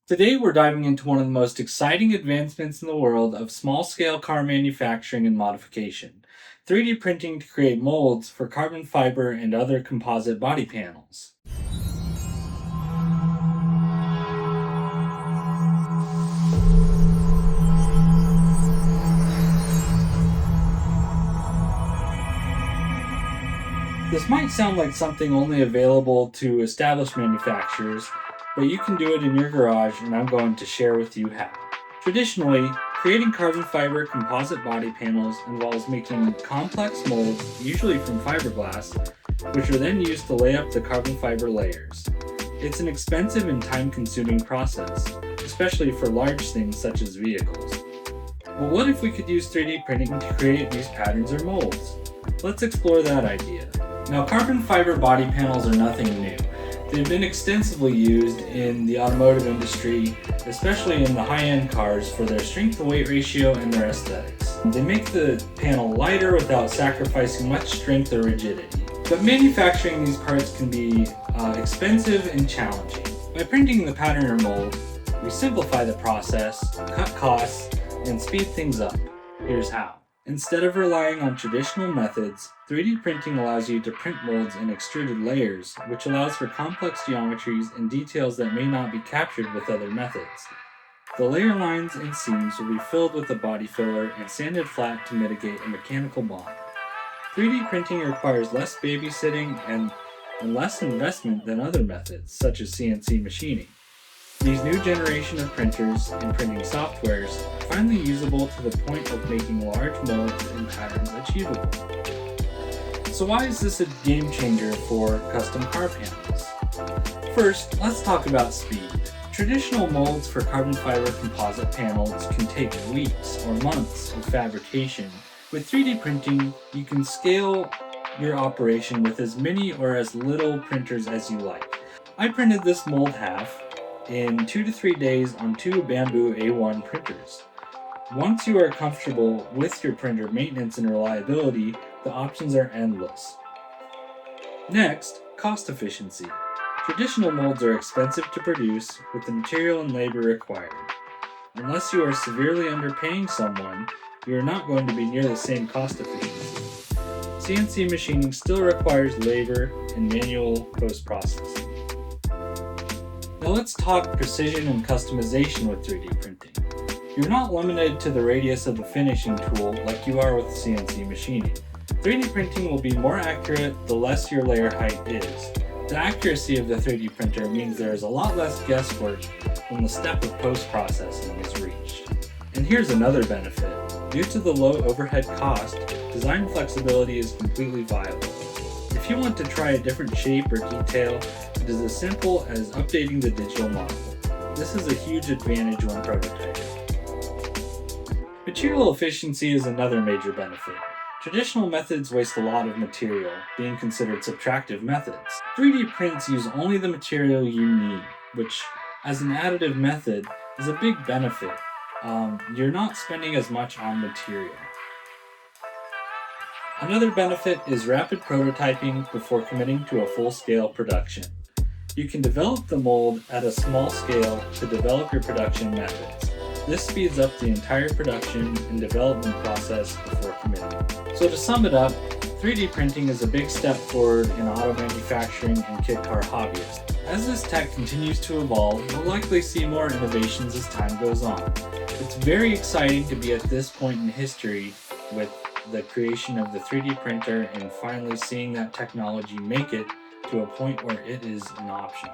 Today, we're diving into one of the most exciting advancements in the world of small scale car manufacturing and modification 3D printing to create molds for carbon fiber and other composite body panels. This might sound like something only available to established manufacturers, but you can do it in your garage, and I'm going to share with you how. Traditionally, creating carbon fiber composite body panels involves making complex molds, usually from fiberglass, which are then used to lay up the carbon fiber layers. It's an expensive and time-consuming process, especially for large things such as vehicles. But what if we could use 3D printing to create these patterns or molds? Let's explore that idea. Now, carbon fiber body panels are nothing new. They've been extensively used in the automotive industry, especially in the high-end cars, for their strength-to-weight ratio and their aesthetics. They make the panel lighter without sacrificing much strength or rigidity. But manufacturing these parts can be expensive and challenging. By printing the pattern or mold, we simplify the process, cut costs, and speed things up. Here's how. Instead of relying on traditional methods, 3D printing allows you to print molds in extruded layers, which allows for complex geometries and details that may not be captured with other methods. The layer lines and seams will be filled with a body filler and sanded flat to mitigate a mechanical bond. 3D printing requires less babysitting and less investment than other methods, such as CNC machining. These new generation of printers and printing softwares are finally usable to the point of making large molds and patterns achievable. So why is this a game changer for custom car panels? First, let's talk about speed. Traditional molds for carbon fiber composite panels can take weeks or months of fabrication. With 3D printing, you can scale your operation with as many or as little printers as you like. I printed this mold half in 2 to 3 days on 2 Bamboo A1 printers. Once you are comfortable with your printer maintenance and reliability, the options are endless. Next, cost efficiency. Traditional molds are expensive to produce with the material and labor required. Unless you are severely underpaying someone, you are not going to be near the same cost efficiency. CNC machining still requires labor and manual post-processing. Now let's talk precision and customization with 3D printing. You're not limited to the radius of the finishing tool like you are with CNC machining. 3D printing will be more accurate the less your layer height is. The accuracy of the 3D printer means there is a lot less guesswork when the step of post-processing is reached. And here's another benefit. Due to the low overhead cost, design flexibility is completely viable. If you want to try a different shape or detail, it is as simple as updating the digital model. This is a huge advantage when prototyping. Material efficiency is another major benefit. Traditional methods waste a lot of material, being considered subtractive methods. 3D prints use only the material you need, which, as an additive method, is a big benefit. You're not spending as much on material. Another benefit is rapid prototyping before committing to a full-scale production. You can develop the mold at a small scale to develop your production methods. This speeds up the entire production and development process before committing. So to sum it up, 3D printing is a big step forward in auto manufacturing and kit car hobbyists. As this tech continues to evolve, we'll likely see more innovations as time goes on. It's very exciting to be at this point in history with the creation of the 3D printer and finally seeing that technology make it to a point where it is an option.